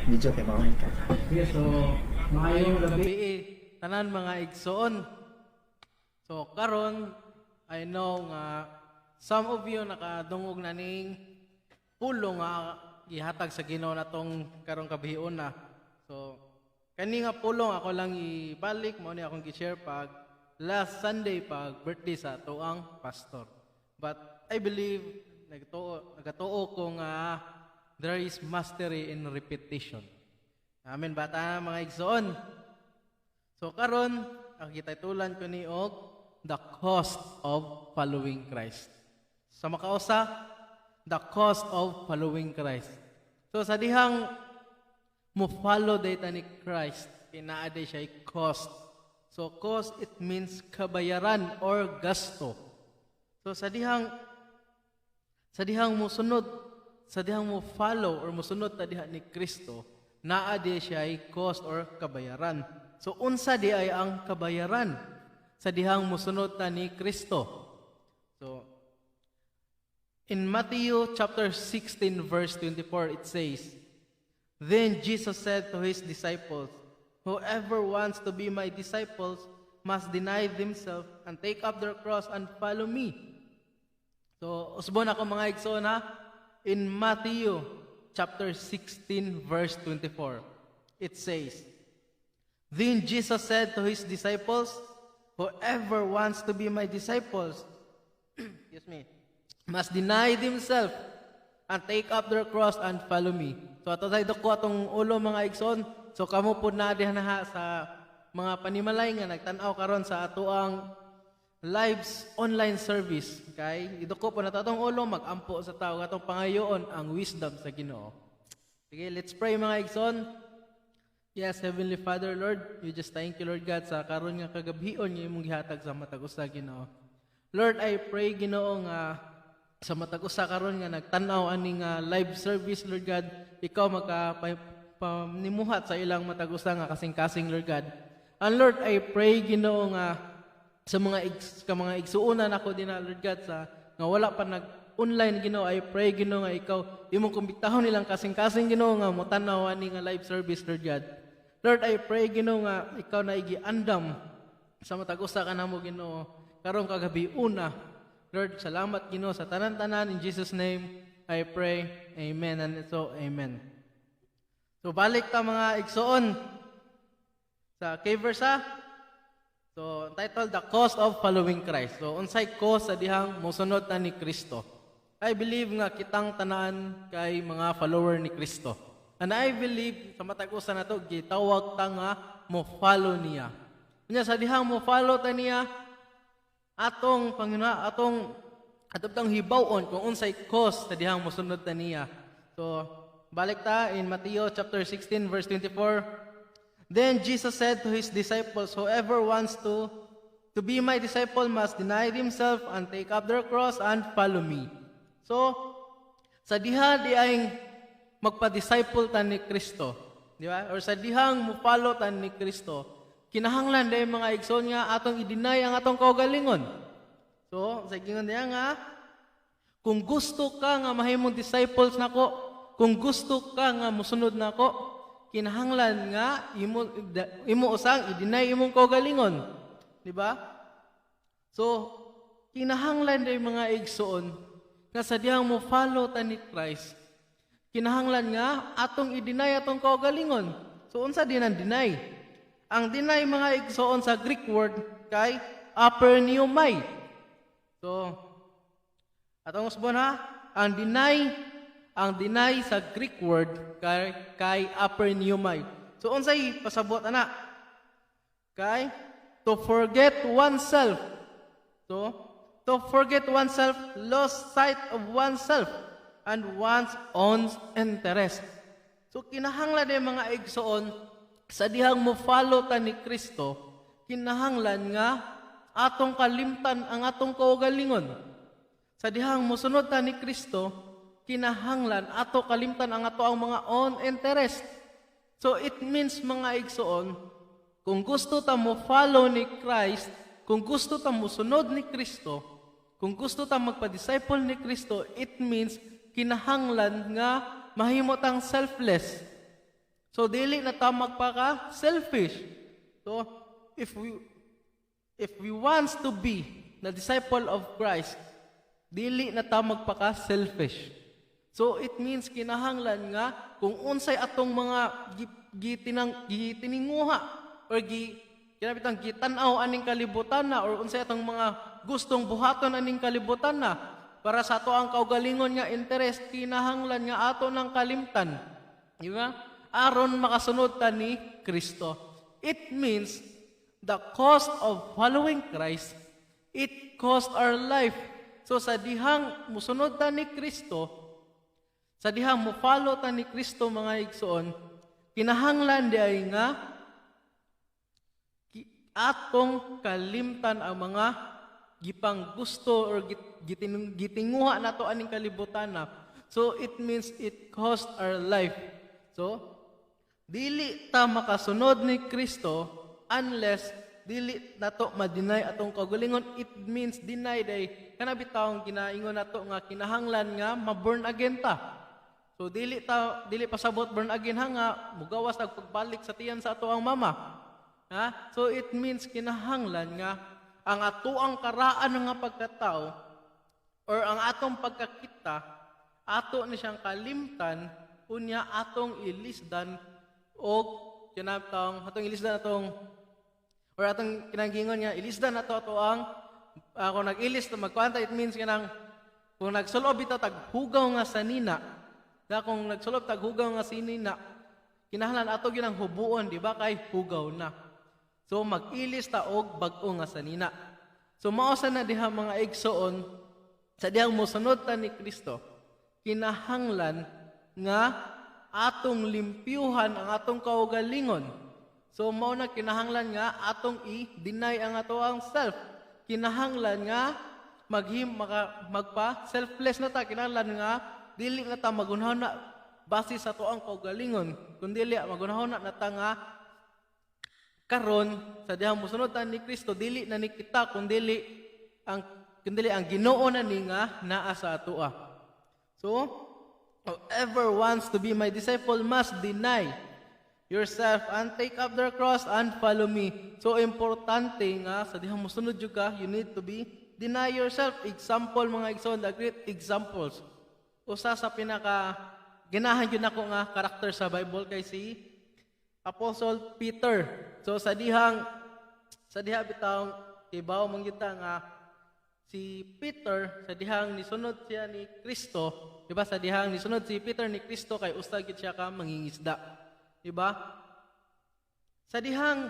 Medyo kay mamahin ka. Okay, so maayong gabi tanan mga igsoon. So karon I know nga some of you nakadungog na ning pulong nga gihatag sa Ginoo natong karong kabihon na. So kani nga pulong ako lang ibalik mo ni akong gi-share pag last Sunday pag birthday sa tuang pastor. But I believe nagatuo ko nga there is mastery in repetition. Amen bata mga igsoon. So karon ang gitaytulan ko ni og the cost of following Christ. Sa makausa, the cost of following Christ. So sa dihang mo follow data ni Christ, inaade siya cost. So cost it means kabayaran or gasto. So sa dihang mo sunod, sa dihang mo follow or mo sunod ta diha ni Kristo, naade siya cost or kabayaran. So unsa di ay ang kabayaran sa dihang mosunod ta ni Kristo. So in Matthew chapter 16 verse 24 it says, "Then Jesus said to his disciples, whoever wants to be my disciples must deny themselves and take up their cross and follow me." So usbon ako mga igsoon ha, in Matthew chapter 16 verse 24 it says, "Then Jesus said to his disciples, whoever wants to be my disciples must deny themselves and take up their cross and follow me." So ato tayo ko atong ulo mga igsoon. So kamo po na diha na sa mga panimalay nga nagtan-aw karon sa atoang lives online service. Kay iduko po na atong ulo magampo sa tao katong pangayoon ang wisdom sa Ginoo. Sige, let's pray mga igsoon. Yes, Heavenly Father, Lord, we just thank you, Lord God, sa karon nga kagabhion nga imong gihatag sa matag usa, Ginoo. Lord, I pray, Ginoo, nga sa matag usa karon nga nagtan-aw aning live service, Lord God, ikaw magpanimuhat sa ilang matag usa nga kasing-kasing, Lord God. And Lord, I pray, Ginoo, nga sa mga igsuonan ako din, Lord God, sa nga wala pa online, Ginoo, I pray, Ginoo, nga ikaw imong kumbitahon nilang kasing-kasing, Ginoo, nga motanaw ani nga live service, Lord God. Lord, I pray, Ginoo, nga ikaw na igiandam sa matag usa kanamo, Ginoo, karong kagabi una. Lord, salamat, Ginoo, sa tanan-tanan. In Jesus' name, I pray. Amen. And so, amen. So, balik ta mga igsoon sa K-verse ha. So, title, The Cost of Following Christ. So, unsay cost sa dihang mosunod ta ni Kristo. I believe nga kitang tanan kay mga follower ni Kristo. And I believe sa matag usa nato gitawag ta nga mo follow niya. Unya sa dihang mo follow ta niya atong atong hibawon kung unsay cost sa dihang mosunod ta niya. So balik ta in Matthew chapter 16 verse 24. Then Jesus said to his disciples, whoever wants to be my disciple must deny himself and take up their cross and follow me. So sa diha di ay magpa-disciple ta ni Kristo, di ba? Or sa dihang mo-follow ta ni Kristo, kinahanglan day mga igsoon nga atong i-deny ang atong kaugalingon. So, sa gingon niya nga, kung gusto ka nga mahimong disciples nako, kung gusto ka nga musunod nako, kinahanglan nga imo usang i-deny imong kaugalingon, di ba? So, kinahanglan day mga igsoon nga sa dihang mo-follow ta ni Christ, kinahanglan nga atong i-deny atong kaugalingon. So unsa din ang deny? Ang deny mga igsoon sa Greek word kay aperniomai. So atong usbon ha, ang deny sa Greek word kay aperniomai. So unsay pasabot ana? Kay to forget oneself. So to forget oneself, lost sight of oneself and one's own interest. So kinahanglan din mga igsoon sa dihang mo follow ta ni Kristo, kinahanglan nga atong kalimtan ang atong kaugalingon. Sa dihang mosunod ta ni Kristo, kinahanglan ato kalimtan ang ato ang mga own interest. So it means mga igsoon, kung gusto ta mo follow ni Christ, kung gusto ta mo sunod ni Kristo, kung gusto ta magpa-disciple ni Kristo, it means kinahanglan nga mahimo tang selfless. So dili na ta magpaka selfish. So if we wants to be the disciple of Christ, dili na ta magpaka selfish. So it means kinahanglan nga kung unsay atong mga gitininguha or kinabitang gitanaw aning kalibutan na or unsay atong mga gustong buhaton aning kalibutan na para sa ato ang kaugalingon nga interest, kinahanglan nga ato ng kalimtan. Di ba? Aron makasunod ta ni Kristo. It means the cost of following Christ, it cost our life. So sa dihang musunod ta ni Kristo, sa dihang mo follow ta ni Kristo mga igsoon, kinahanglan di ay nga atong kalimtan ang mga gipang gusto or gitinguha nato aning kalibutan na. So it means it cost our life. So dili ta makasunod ni Kristo unless dili nato ma-deny atong kaugalingon. It means deny day kana bitawng ginaingon nato nga kinahanglan nga ma-born again ta. So dili pasabot born again nga mugawas og pagbalik sa tiyan sa ato ang mama. Ha? So it means kinahanglan nga ang atoang karaan nga pagkatao or ang atong pagkakita ato ni siyang kalimtan unya atong ilisdan og kinatong atong ilisdan atong or atong kinanggingon nga ilisdan ato ang kung nag-ilis to magkwanta, it means kanang kung nagsulob ito taghugaw nga sa nina na kung nagsulob taghugaw nga sinina kinahanglan ato gyud ang hubuon, di ba, kay hugaw na. So mag-ilis ta og bag-o nga sanina. So mao sa na diha mga igsoon sa dihang mosunod ta ni Kristo, kinahanglan nga atong limpyuhan ang atong kaugalingon. So mao na kinahanglan nga atong i-deny ang ato ang self. Kinahanglan nga magpa selfless na ta. Kinahanglan nga dili na ta magunahon na base sa ato ang kaugalingon, kundi magunahon na ta nga karon sa dihang mosunod ta ni Kristo dili na ni kita kundi ang Ginoo na ni nga naa sa atoa. So whoever wants to be my disciple must deny yourself and take up their cross and follow me. So importante nga sa dihang mosunod jud ka, you need to deny yourself. Example mga igsoon, the great examples. Usa sa pinaka ganahan jud nako nga karakter sa Bible kay si Apostle Peter. So sa diha bitawng tibaw manggita nga si Peter sa dihang nisunod siya ni Kristo, di ba? Sa dihang nisunod si Peter ni Kristo kay usa gid siya ka mangingisda. Di ba? Sa dihang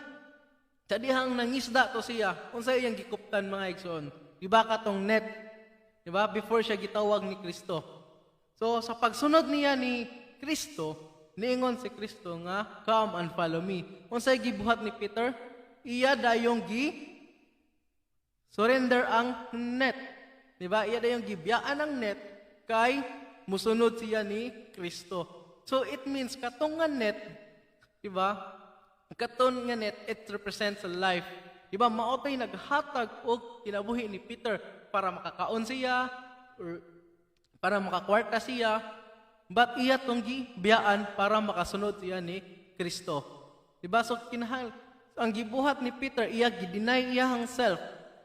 nangisda to siya, unsay iyang gikuptan mga igsoon? Di ba katong net? Di ba? Before siya gitawag ni Kristo. So sa pagsunod niya ni Kristo, niingon si Kristo nga, come and follow me. Unsay gibuhat ni Peter? Iya dayong surrender ang net. Diba? Iya dayong gibiyaan ang net kay musunod siya ni Kristo. So it means katong nga net, diba? Katong nga net, it represents life. Diba? Maotay naghatag og kinabuhi ni Peter para makakaon siya or para makakwarta siya. But iya tong gibiyaan para makasunod siya ni Kristo. Diba? So ang gibuhat ni Peter, iya gideny iyang self.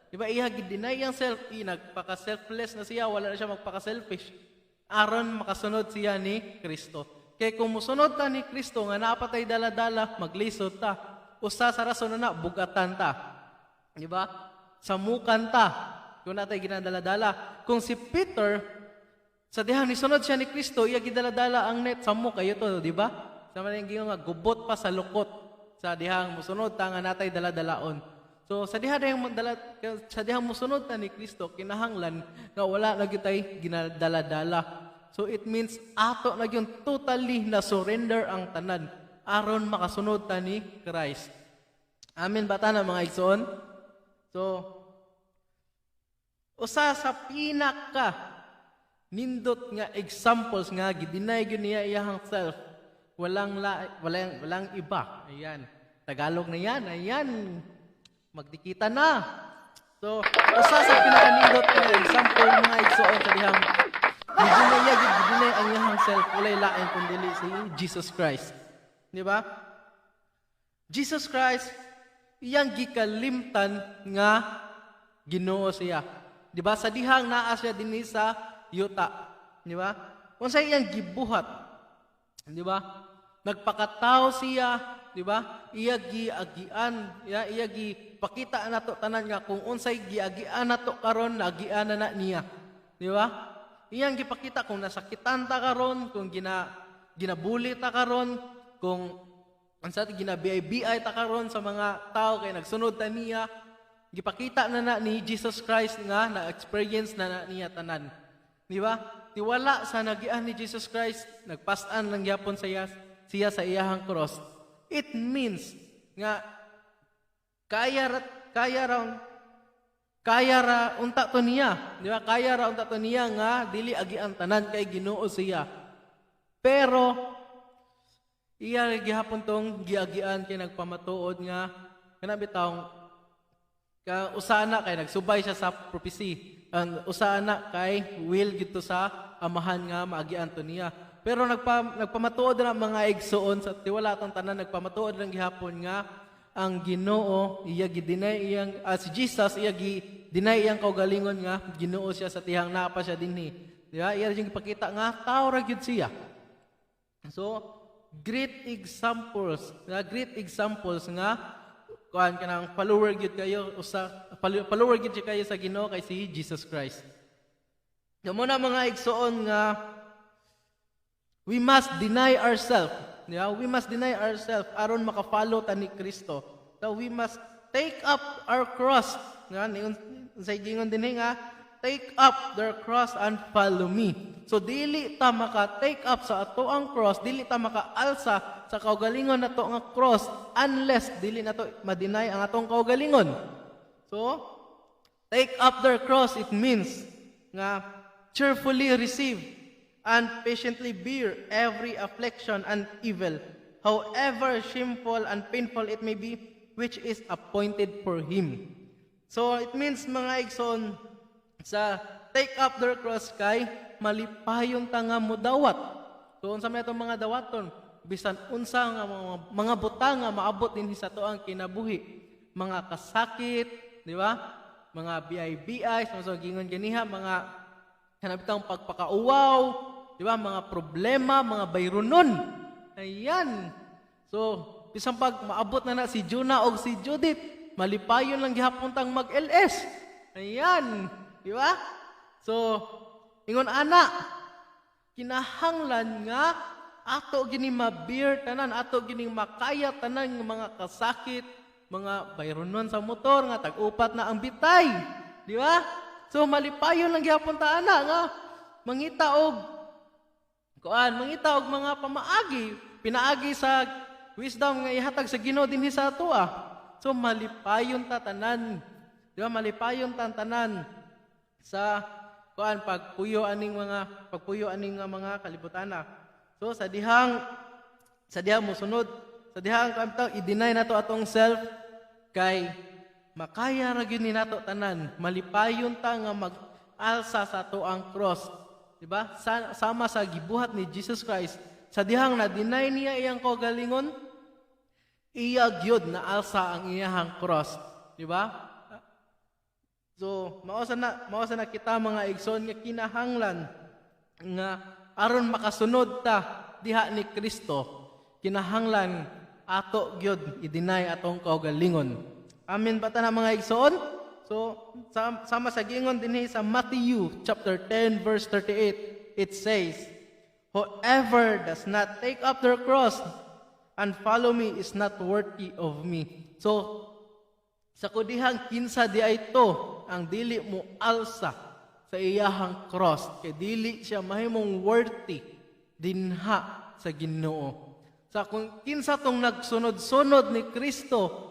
Diba? Iya gideny iyang self, nagpaka-selfless na siya, wala na siya magpaka-selfish. Aron makasunod siya ni Kristo. Kaya kung musunod ta ni Kristo nga napatay dala-dala, maglisod ta. Usa sa rason na bugatan ta. Diba? Samukan ta. Kung natay ginadala-dala. Kung si Peter, sa dihang nisunod siya ni Kristo, iya gidala-dala ang net, samok kayo to, di ba? Sa maningin nga gubot pa sa lukot sa dihang musunod ta nga natay dala-dalaon. So sa dihang musunod ta ni Kristo, kinahanglan nga wala na gyud tay ginadala-dala. So it means ato na gyud totally na surrender ang tanan aron makasunod ta ni Christ. Amen ba ta na mga igsoon? So usa sa pinaka nindot nga examples nga gidinay gyud niya iyang self. Walang iba. Ayan. Tagalog na yan. Ayan. Magdikita na. So, usa sa pinakanindot nga example mga igsoon sa dihang gidinay ang iyang self. Walay lain kundi si Jesus Christ. Di ba? Jesus Christ, iyang gikalimtan nga Ginoo siya. Di ba? Sa dihang naa siya dinhi sa yuta. Di ba? Unsay iyang gibuhat. Di ba? Nagpakatao siya, di ba? Iya giagian, iya gipakita nato tanan nga kung unsay giagian nato karon, nagian na niya. Di ba? Iyang gipakita kung nasakitan ta karon, kung ginabuli ta karon, kung unsa ginabiay-biay ta karon sa mga tao kay nagsunod ta niya, gipakita na ni Jesus Christ nga na-experience na niya tanan. Di ba? Tiwala sa nagian ni Jesus Christ, nagpasan lang gyapon siya sa iyahang cross. It means nga kaya ra unta to niya, di ba? Kaya ra unta to niya nga dili agian tanan kay Ginoo siya. Pero iya gihapon tong giagian kay nagpamatuod nga kana bitawng ka usana kay nagsubay siya sa prophecy. Usana kay will gito sa amahan nga maagian to niya. Pero nagpamatuod na mga igsoon sa tiwala tong tanan, nagpamatuod lang gihapon nga ang Ginoo iya gidinay iyang si Jesus iya gidinay iyang kaugalingon nga Ginoo siya sa tihang naa pa siya dinhi. Di ba? Iya yung ipakita nga tao ra gyud siya. So great examples nga kuan kanang follower gyud kayo kayo sa Ginoo kay si Jesus Christ. Damo na mga igsoon nga we must deny ourselves. Yeah, we must deny ourselves aron maka-follow ta ni Kristo. So we must take up our cross. Nga sa gingon dinhi nga take up their cross and follow me. So dili ta maka-take up sa ato ang cross, dili ta maka-alsa sa kaugalingon nato nga cross unless dili nato ma-deny ang atong kaugalingon. So take up their cross, it means nga cheerfully receive and patiently bear every affliction and evil, however shameful and painful it may be, which is appointed for him. So it means mga igsoon sa take up their cross kay malipayon ta nga modawat. So unsa man itong mga dawaton, bisan unsa nga mga butang nga maabot dinhi sa tuang kinabuhi, mga kasakit, di ba? Mga BI, so gingon ganiha mga kanabitang pagpakauwaw, di ba? Mga problema, mga bayronon. Ayan. So, bisan pag maabot na si Juna o si Judith, malipayon lang gihapon tang mag-LS. Ayan. Di ba? So, ingon ana, kinahanglan nga ato gini mabir tanan, ato gini makaya tanan ng mga kasakit, mga bayronon sa motor nga tag-upat na ang bitay. Di ba? So, malipayon lang gihapon ta ana nga mangita og mga pamaagi, pinaagi sa wisdom nga ihatag sa Ginoo dinhi sa atoa. So malipayon ta tanan. Di ba? Malipayon ta tanan sa pagpuyo aning mga kalibutana. So sa dihang mosunod, sa dihang i-deny nato atong self kay makaya ra gyud ni nato tanan. Malipayon ta nga mag-alsa sa ato ang cross. Diba? Sama sa gibuhat ni Jesus Christ, sa dihang na-deny niya iyang kaugalingon, iya gyud na alsa ang iyang cross. Diba? So, mao sa na kita mga igsoon nga kinahanglan nga aron makasunod ta diha ni Kristo, kinahanglan ato gyud i-deny atong kaugalingon. Amen ba ta na mga igsoon? So, sama sa gingon dinhi sa Matthew chapter 10 verse 38, it says, whoever does not take up their cross and follow me is not worthy of me. So, sa kudihang kinsa di ay to ang dili mo alsa sa iyahang cross, kay dili siya mahimong worthy dinha sa Ginoo. Sa kung kinsa tong nagsunod-sunod ni Kristo,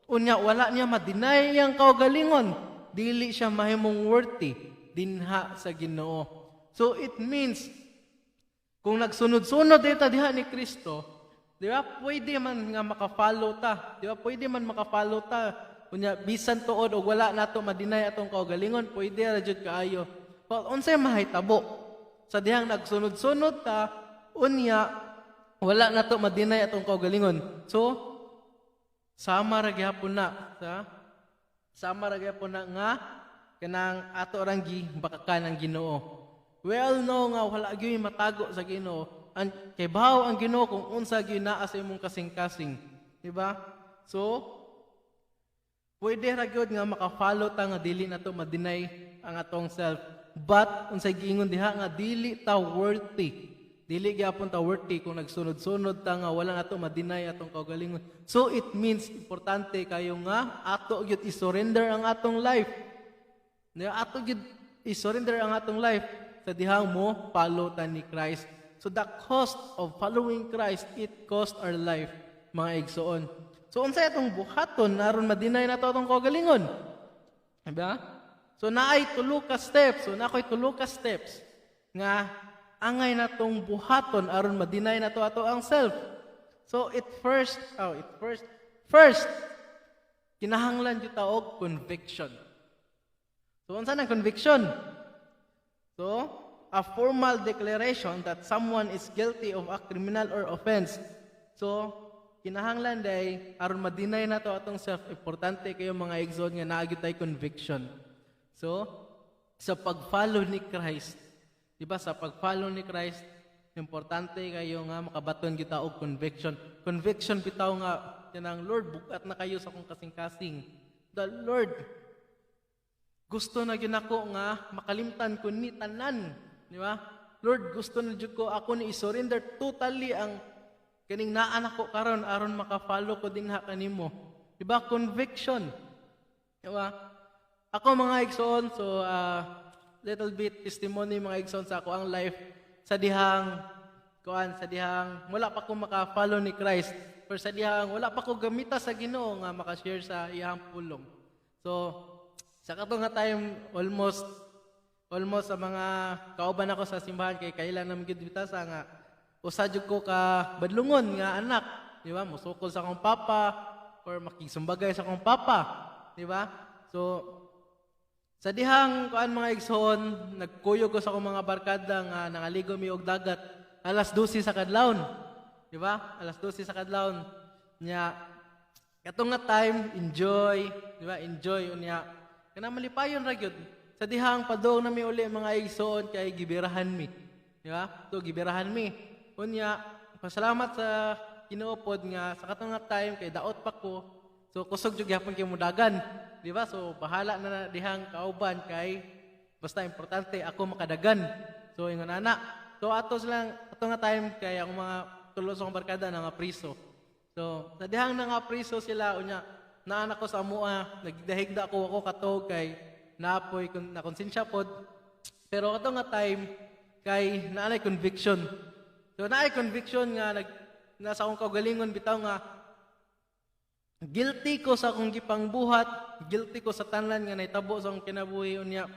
unya wala niya ma-deny yang kaugalingon, dili siya mahimong worthy dinha sa Ginoo. So it means kung nagsunod-sunod dito diha ni Kristo, di ba? Pwede man nga maka-follow ta. Di ba? Pwede man maka-follow ta. Unya bisan tuod o wala nato ma-deny atong kaugalingon, pwede ra jud kaayo. But unsay mahitabo? Sa dihang nagsunod-sunod ta, unya wala na to madinay atong kaugalingon. So sama ra gyapon na nga kanang ato rang bakakan ang Ginoo. We all know nga wala gyud matago sa Ginoo. Kay bahaw ang Ginoo kung unsa gyud naa sa imong kasing-kasing, di ba? So pwede ra gyud nga maka-follow ta nga dili na to madinay ang atong self. But unsay giingon diha nga dili ta worthy. Dili gyapon ta worthy kung nagsunod-sunod ta nga wala nato madinay atong kaugalingon. So it means importante kayo nga ato gyud i-surrender ang atong life. Ato gyud i-surrender ang atong life sa dihang mo follow ta ni Christ. So the cost of following Christ, it cost our life, mga igsoon. So unsay atong buhaton aron madinay nato atong kaugalingon? Diba? So naay tulo ka steps. Nga angay natong buhaton aron madinay nato ato ang self. So first kinahanglan jud ta og conviction. So unsa nang conviction? So a formal declaration that someone is guilty of a criminal or offense. So kinahanglan day aron madinay nato atong self, importante kayo mga igsoon nga naa gyud tay conviction. So sa pag-follow ni Christ, diba sa pag-follow ni Christ, importante kayo nga makabaton kita og conviction. Conviction bitaw nga kanang Lord, bukat na kayo sa akong kasing-kasing. The Lord gusto na gyud ako nga makalimtan ko ni tanan, di ba? Lord, gusto na gyud ko ako ni i-surrender totally ang kaning naa nako karon aron maka-follow ko dinha kanimo. Di ba? Conviction. Di ba? Ako mga igsoon, so little bit testimony mga igsoon sa ako ang life sa dihang wala pa ko maka-follow ni Christ, or sa dihang wala pa ko gamita sa Ginoo nga maka-share sa iyang pulong. So sa kato nga time almost sa mga kauban ako sa simbahan kay kailan naman gyud bitasa nga usa jud ko ka badlungon nga anak, di ba? Musukol sa akong papa or makisumbagay sa akong papa, di ba? So sa dihang mga igsoon, nagkuyog ko sa akong mga barkada nga nangaligo mi og dagat alas 12 sa kadlawon. Di ba? Alas 12 sa kadlawon. Nya katong nga time enjoy, di ba? Enjoy unya. Kana malipayon ra gyud. Sa dihang padong na mi uli mga igsoon kay gibirahan mi. Di ba? So gibirahan mi. Unya, pasalamat sa Ginoo pod nga sa katong nga time kay daot pa ko. So kusog jud gyapon kay mudagan. Di ba? So bahala na dihang kauban kay basta importante ako makadagan. So ingon ana. So ato nga time kay ang mga tulo sa akong barkada na nga priso. So sa dihang na nga priso sila unya naanak ko sa amua, nagdahigda ako katog kay naapoy na konsensya pod. Pero ato nga time kay naanay conviction. So naay conviction nga nasa akong kaugalingon bitaw nga guilty ko sa akong gipangbuhat, guilty ko sa tanan nga nahitabo sa akong kinabuhi unya.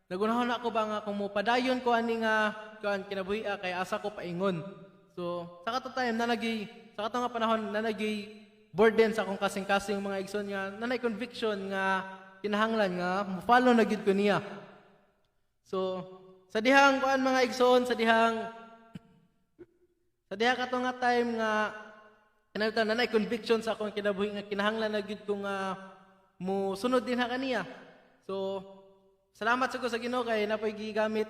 Nagunahon ako ba nga kung mopadayon ko ani nga kinabuhi kay asa ko paingon. So sa kato time sa kato nga panahon nanagi burden sa akong kasing-kasing mga igsoon nga nanay conviction nga kinahanglan nga mo-follow na gid ko niya. So sa dihang mga igsoon, sa dihang kato nga time nga kinahanglan nanay conviction sa akong kinabuhi nga kinahanglan na gid ko nga mo sunod din ha kaniya. So salamat sa ko sa Ginoo kay napoy gigamit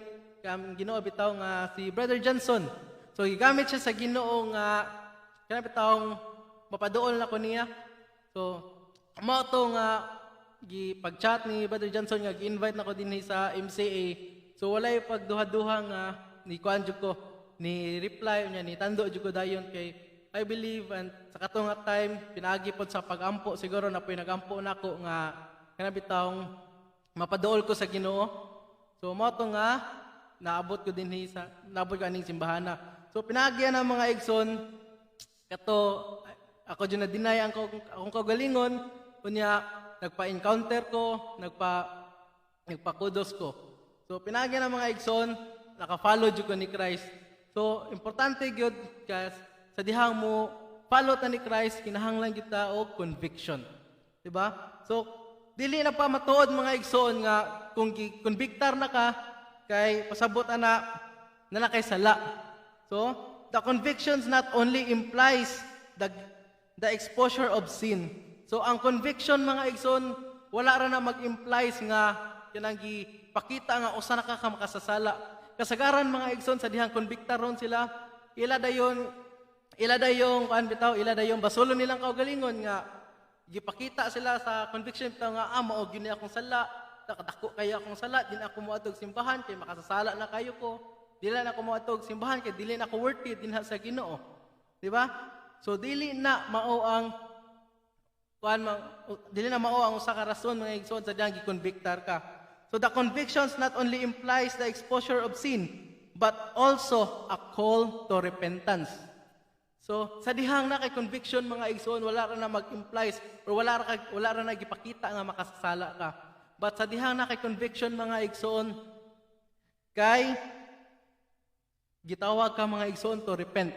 Ginoo bitaw nga si Brother Johnson. So gigamit siya sa Ginoo nga kana bitawng mapaduol na ko niya. So mao to nga gipag-chat ni Brother Johnson nga gi-invite na ko dinhi sa MCA. So walay pagduha-duha nga ni kuan jud ko ni reply unya ni tando jud ko dayon kay I believe and sa kato nga time pinaagi pod sa pagampo siguro na poy nagampo nako nga kana bitawng mapaduol ko sa Ginoo. So mao to nga naabot ko dinhi sa aning simbahana. So pinaagi na mga igsoon kato ako jud na deny akong kaugalingon unya nagpa-encounter ko, nagpa-kudos ko. So pinaagi na mga igsoon, naka-follow jud ko ni Christ. So importante gyud guys, sa dihang mo follow ta ni Christ, kinahanglan kita og conviction. Di ba? So dili na pa matuod mga igsoon nga kung convictar na ka kay pasabot ana na kay sala. So the convictions not only implies the exposure of sin. So ang conviction mga igsoon, wala ra na mag-implies nga kanang gipakita nga usa na ka makasasala. Kasagaran mga igsoon sa dihang konbikta ron sila, ila dayon kuan bitaw, ila dayon basulon nilang kaugalingon nga gipakita sila sa conviction bitaw nga mao gyud ni akong sala, nakadako kayo akong sala, din ako moadtog simbahan kay makasasala na kayo ko. Dili na ako moadtog simbahan kay dili na ako worthy dinha sa Ginoo. Di ba? So dili na mao ang usa ka rason mga igsoon sa dihang gikonbiktar ka. So the convictions not only implies the exposure of sin, but also a call to repentance. So sa dihang na kay conviction mga igsoon, wala ra na mag-implies or wala ra na gipakita nga makasasala ka. But sa dihang na kay conviction mga igsoon, kay gitawag ka mga igsoon to repent.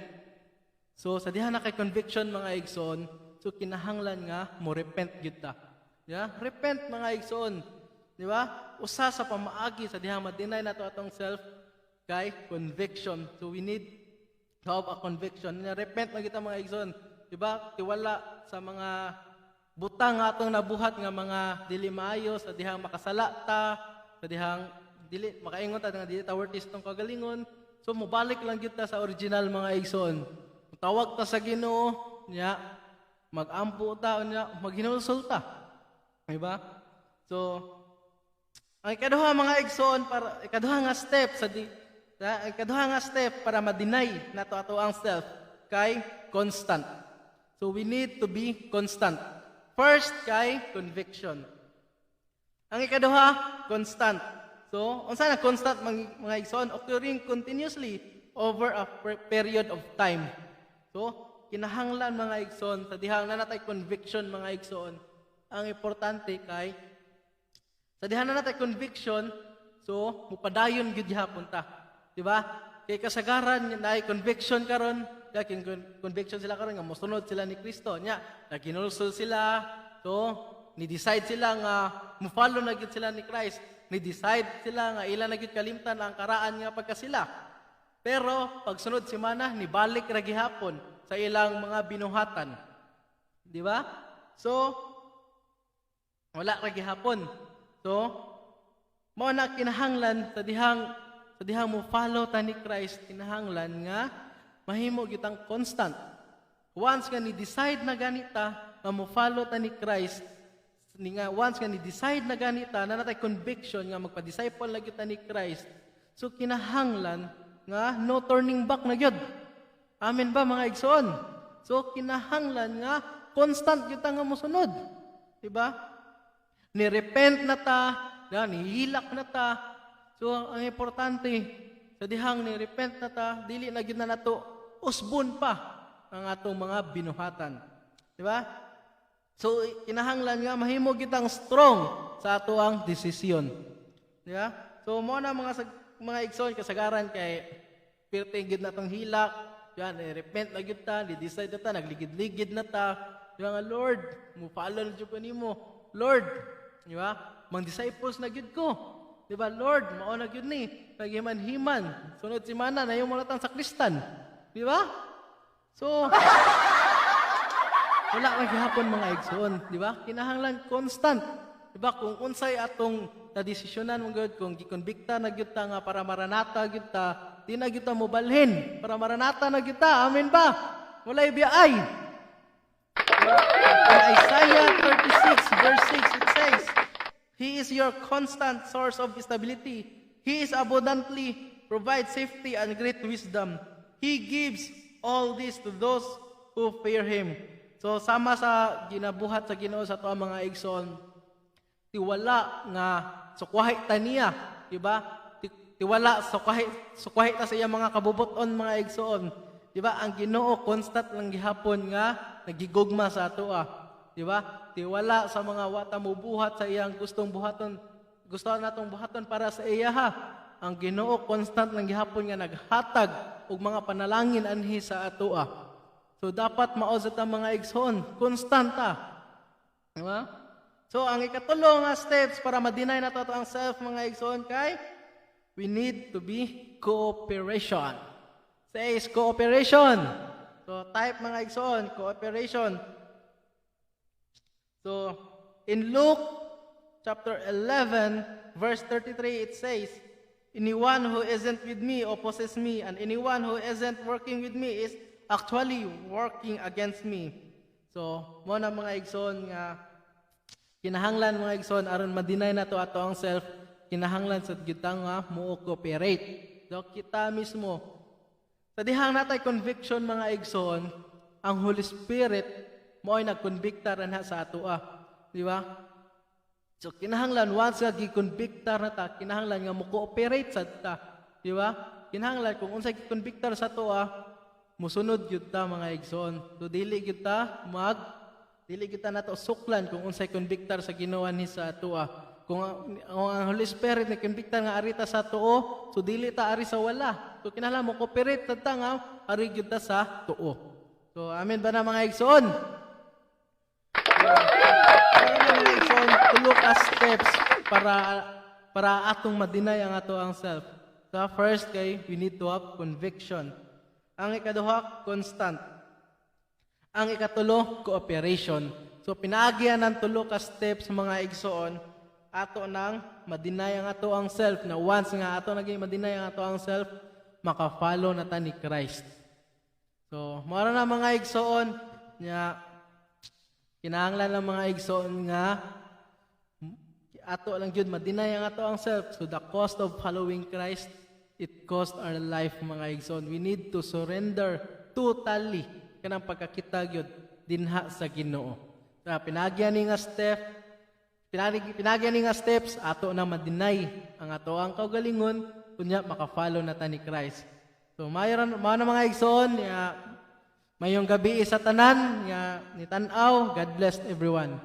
So sa dihang na kay conviction mga igsoon, so kinahanglan nga mo repent gyud ta. Yeah? Repent mga igsoon. Di ba? Usa sa pamaagi sa dihang ma-deny nato atong self kay conviction. So we need to have a conviction. Repent na kita mga igsoon. Di ba? Tiwala sa mga butang nga atong nabuhat nga mga dili maayo sa dihang makasala ta, sa dihang dili makaingon ta nga dili ta worthy tong kagalingon. So mobalik lang gyud ta sa original mga igsoon. Tawag ta sa Ginoo, nya magampo ta nya maghinulsol ta. Di ba? So ang ikaduha mga igsoon para ikaduha nga step para ma-deny nato ato ang self kay constant. So we need to be constant. First kay conviction. Ang ikaduha constant. So unsa na constant mga igsoon? Occurring continuously over a period of time. So kinahanglan mga igsoon sa dihang na natay conviction mga igsoon. Ang importante kay sa dihan na natay conviction, so mupadayon gyud gihapon ta. Di ba? Kay kasagaran na conviction karon, kay conviction sila karon nga mosunod sila ni Kristo. Nya, naginulsol sila, so ni-decide sila nga mo-follow na gyud sila ni Christ. Ni-decide sila nga ila na gyud kalimtan ang karaan nga pagka sila. Pero pagsunod semana nibalik ra gihapon sa ilang mga binuhatan. Di ba? So wala ra gihapon. So, mao na kinahanglan sa dihang mo follow ta ni Christ, kinahanglan nga mahimo gitang constant. Once nga ni-decide na ganita nga mo follow ta ni Christ, once nga ni-decide na ganita na natay conviction nga magpa-disciple na kita ni Christ, so kinahanglan nga no turning back na gyud. Amen ba mga igsoon? So kinahanglan nga constant kita nga mosunod. Di ba? Ni-repent na ta, nihilak na ta. So, ang importante, sa dihang ni-repent na ta, dili na gyud na nato usbon pa ang atong mga binuhatan. Di ba? So, kinahanglan nga mahimo kitang strong sa ato ang desisyon. Di ba? So, mo na mga igsoon kasagaran kay pirting gyud natong hilak, yan, ni-repent na gyud ta, ni-decide na ta, nagligid-ligid na ta. Di ba nga, Lord, mo follow jud ko nimo. Lord, di ba? Mang disciples na gyud ko. Di ba, Lord, mao na gyud ni. Paghiman-himan. Sunod semana na yung malatang sakristan. Di ba? So, wala ra gihapon mga igsoon, di ba? Kinahanglan constant. Di ba? Kung unsay atong na-desisyonan mo gyud, kung gikonbikta na gyud ta nga para maranata gyud ta, di na gyud ta mobalhin para maranata na gyud ta. Amen ba? Walay biyay. In Isaiah 36 verse 6 it says, He is your constant source of stability. He is abundantly provides safety and great wisdom. He gives all this to those who fear Him. So sama sa ginabuhat sa Ginoo sa tuwa mga igsoon, tiwala nga sukwahi ta niya, di ba? Tiwala sukwahi ta sa iya mga kabubuton mga igsoon. Di ba? Ang Ginoo constant lang gihapon nga nagigugma sa atoa. Di ba? Tiwala sa mga wata mo buhat sa iyang gusto natong buhaton para sa iya ha. Ang Ginoo constant lang gihapon nga naghatag og mga panalangin anhi sa atoa. So dapat mao sa ta mga igsoon, constant ta. Di ba? So ang ikatulo nga steps para ma-deny nato ang self mga igsoon kay we need to be cooperation. says cooperation. So type mga igsoon, cooperation. So in Luke chapter 11 verse 33 it says, anyone who isn't with me opposes me, and anyone who isn't working with me is actually working against me. So mo na mga igsoon nga kinahanglan mga igsoon aron ma-deny na to ato ang self, kinahanglan sa gyud nga mo cooperate. So kita mismo sa dihang natay conviction mga igsoon, ang Holy Spirit mo ay nagkonbikta ran sa ato di ba? So kinahanglan once nga gikonbikta na ta, kinahanglan nga mo cooperate sa ta, di ba? Kinahanglan kung unsay gikonbikta sa ato musunod gyud ta mga igsoon. So dili gyud ta nato suklan kung unsay konbiktar sa ginawa ni sa ato Kung ang Holy Spirit na konbiktar nga ari ta sa tuo, so dili ta ari sa wala. So kinahanglan mo cooperate ta nga ari gyud ta sa tuo. So amen ba na mga igsoon? Mga igsoon, tulo ka steps para atong ma-deny ang ato ang self. So first kay we need to have conviction. Ang ikaduha, constant. Ang ikatulo, cooperation. So pinaagyan ng tulo ka steps mga igsoon, ato nang ma-deny ang ato ang self, na once nga ato naging ma-deny ang ato ang self, maka-follow na ta ni Christ. So mara na mga igsoon, nya kinahanglan lang mga igsoon nga ato lang gyud ma-deny ang ato ang self. So the cost of following Christ, it cost our life mga igsoon. We need to surrender totally kanang pagkakita gyud dinha sa Ginoo. So pinagyan ni nga steps ato na ma-deny ang ato ang kaugalingon kunya maka-follow na ta ni Christ. So mayroon na mga igsoon, mayong gabi sa tanan nga ni tan-aw. God bless everyone.